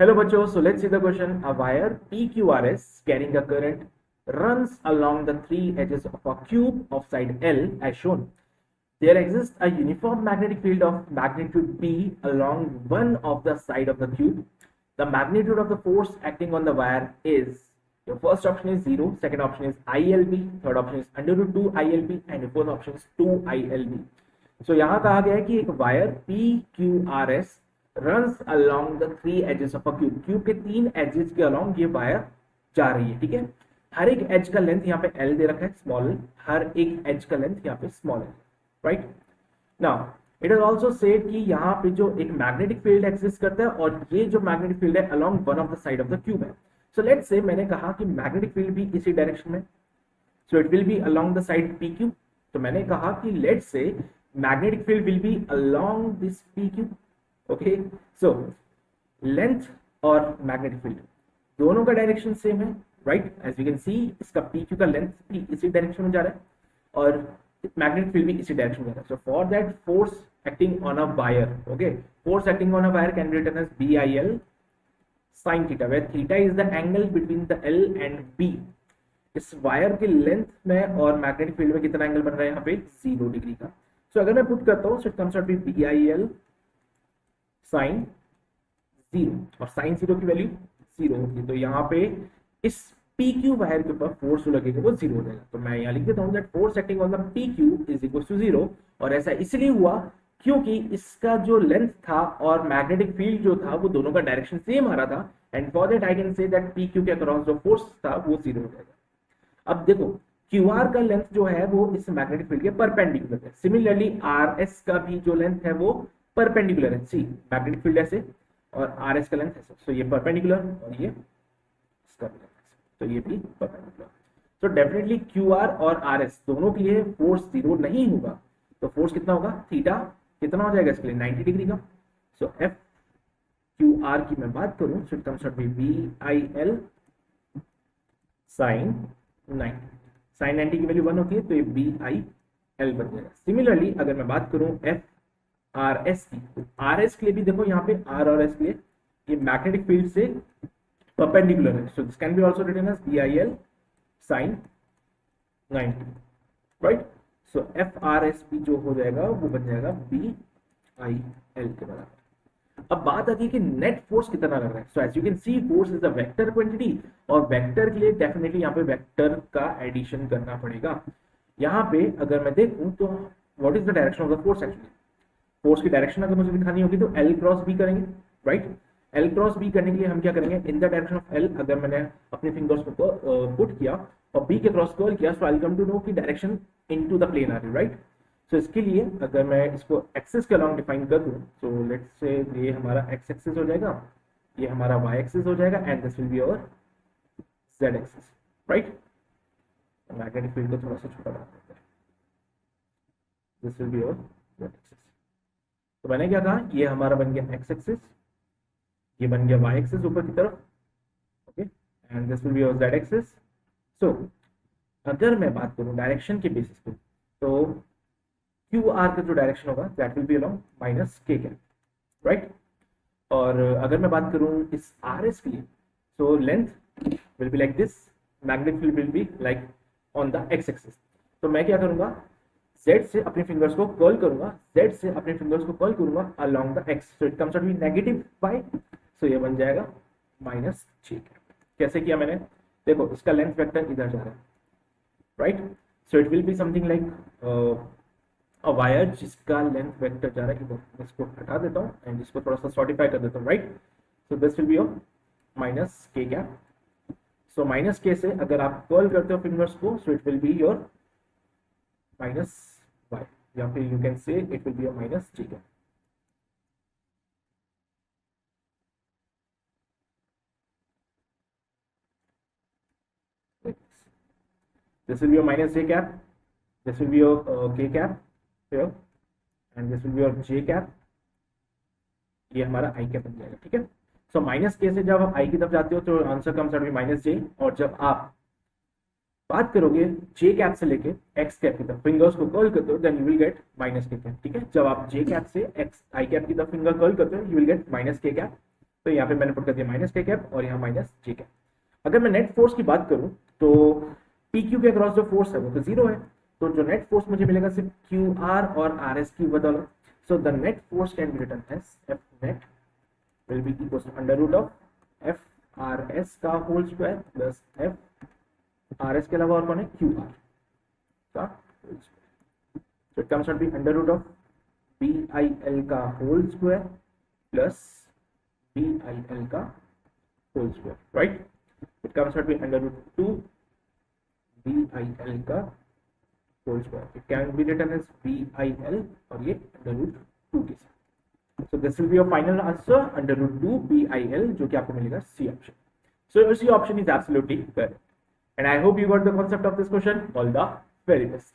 Hello bachcho, so let's see the question. A wire PQRS carrying a current runs along the three edges of a cube of side L as shown. There exists a uniform magnetic field of magnitude B along one of the side of the cube. The magnitude of the force acting on the wire is, your first option is 0, second option is ILB, third option is under root 2 ILB and your fourth option is 2 ILB. So यहाँ कहा गया है कि एक wire PQRS runs along the three edges of a cube. Cube के तीन edges के along ये वायर जा रही है, ठीक है. हर एक एज का लेंथ यहाँ पे L दे रखा है, स्मॉल L. हर एक एज का लेंथ यहाँ पे small L, right. Now it is also said कि यहाँ पे जो एक मैग्नेटिक फील्ड एग्जिस्ट करता है और ये जो मैग्नेटिक फील्ड है along one of the side of the cube है. सो लेट्स से मैंने कहा कि मैग्नेटिक फील्ड भी इसी डायरेक्शन में, so it will be along the side PQ. तो मैंने कहा कि let's say magnetic field will be along this PQ. okay, so length और magnetic field दोनों का डायरेक्शन सेम है, right. As you can see इसका PQ का लेंथ भी इसी डायरेक्शन में जा रहा है और मैग्नेटिक फील्ड भी इसी डायरेक्शन में जा रहा है. So for that force acting on a wire, okay, force acting on a wire can be written as BIL sin theta, where theta is the angle between the L and B. इस wire की length में और magnetic field में कितना angle बन रहा है यहाँ पे 0 डिग्री का. सो अगर मैं पुट करता हूँ, so it comes out be BIL sin 0 और sin 0 की वैल्यू 0 होगी. तो यहाँ पे इस PQ वायर के ऊपर फोर्स जो लगेगा वो 0 हो जाएगा. तो मैं यहाँ लिख देता हूँ that force acting on the PQ is equal to 0. और ऐसा इसलिए हुआ क्योंकि इसका जो लेंथ था और मैग्नेटिक फील्ड जो था वो दोनों का डायरेक्शन सेम आ रहा था. And for that I can say that PQ के अक्रॉस जो फोर्स था वो 0 हो जाएगा. अब देखो QR का लेंथ जो है वो इस मैग्नेटिक फील्ड के परपेंडिकुलर है. सिमिलरली RS का भी जो लेंथ है वो परपेंडिकुलर है. सी मैग्नेटिक फील्ड ऐसे और RS का लेंथ ऐसे, सो ये परपेंडिकुलर और ये इसका भी लेंथ ऐसे, तो ये भी परपेंडिकुलर. तो डेफिनेटली QR और RS दोनों के लिए फोर्स 0 नहीं होगा. तो फोर्स कितना होगा, थीटा कितना हो जाएगा इसके लिए 90 डिग्री का. सो FQR की मैं बात करूं, so it comes out be BIL sin 90. sin 90 की वैल्यू 1 होती है तो ये BIL बन जाएगा. सिमिलरली अगर मैं बात करूं FRS की, तो RS के लिए भी देखो यहाँ पे R और S के लिए ये मैग्नेटिक फील्ड से परपेंडिकुलर है. So this can be also written as BIL sin 90, right. So FRS भी जो हो जाएगा वो बन जाएगा BIL के बराबर. अब बात आती है कि नेट फोर्स कितना लग रहा है. So as you can see force is a vector quantity और वेक्टर के लिए डेफिनेटली यहाँ पे वेक्टर का एडिशन करना पड़ेगा. यहाँ पे अगर मैं देखूं तो what is the direction of the force. Actually force की डायरेक्शन अगर मुझे दिखानी होगी तो L क्रॉस B करेंगे, राइट. L क्रॉस B करने के लिए हम क्या करेंगे, in the direction of L अगर मैंने अपने फिंगर्स को पुट किया और B के क्रॉस कर्ल किया, so I will come to know की डायरेक्शन इनटू द प्लेन आ रही, राइट. तो इसके लिए अगर मैं इसको एक्सिस के अलॉन्ग डिफाइन कर दूं, तो लेट्स से ये हमारा एक्स एक्सिस हो जाएगा, ये हमारा वाई एक्सिस हो जाएगा and this will be our Z axis, right. Magnetic field को थोड़ा सा छोटा बना देते हैं, this will be our Z axis. तो मैंने क्या कहा, ये हमारा बन गया एक्स एक्सिस, ये बन गया वाई एक्सिस ऊपर की तरफ, okay, and this will be our Z axis. So अगर मैं बात करूं डायरेक्शन के बेसिस पे, तो QR का जो डायरेक्शन होगा that will be along minus K cap, right. और अगर मैं बात करूं इस RS के लिए, so length will be like this, magnetic field will be like on the x axis. तो मैं क्या करूंगा, Z से अपने फिंगर्स को कर्ल करूंगा, Z से अपने फिंगर्स को कर्ल करूंगा along the X. So it comes out be negative y, सो ये बन जाएगा माइनस J कैप. कैसे किया मैंने, देखो इसका लेंथ वेक्टर इधर जा रहा है, right. So it will be something like a wire जिसका लेंथ वेक्टर जा रहा है इधर. इसको हटा देता हूँ एंड इसको थोड़ा सा सॉर्टिफाई कर देता हूँ, right. So this will be your minus K cap. So minus K से अगर आप कर्ल करते हो फिंगर्स को, so it will be your minus y, या फिर you can say it will be your minus J cap. This will be your minus J cap, this will be your K cap here, and this will be your J cap. ये हमारा I cap बन जाएगा, ठीक है. So minus K से जब आप I की तरफ जाते हो तो answer comes out be minus J. और जब आप बात करोगे J कैप से लेके X कैप की तरफ फिंगर्स को कर्ल करते हो, then you will get minus K cap, ठीक है. जब आप J कैप से I कैप की तरफ फिंगर कर्ल करते हो, you will get minus K cap. तो यहाँ पे मैंने पुट कर दिया माइनस k कैप और यहाँ माइनस j कैप। अगर मैं नेट फोर्स की बात करूं तो PQ के अक्रॉस जो फोर्स है वो तो जीरो है, तो जो नेट फोर्स मुझे मिलेगा सिर्फ QR और RS की बदौलत। So the net force can be written as F net will be equals to under root of FRS का होल स्क्वायर प्लस FRS के अलावा और कौन है QR का whole square. So it comes out be under root of BIL का whole square plus BIL का whole square, right. It comes out be under root 2 BIL का whole square. It can be written as BIL और ये under root 2 के साथ। So this will be your final answer under root 2 BIL जो कि आपको मिलेगा C option. So your C option is absolutely correct. And I hope you got the concept of this question. All the very best.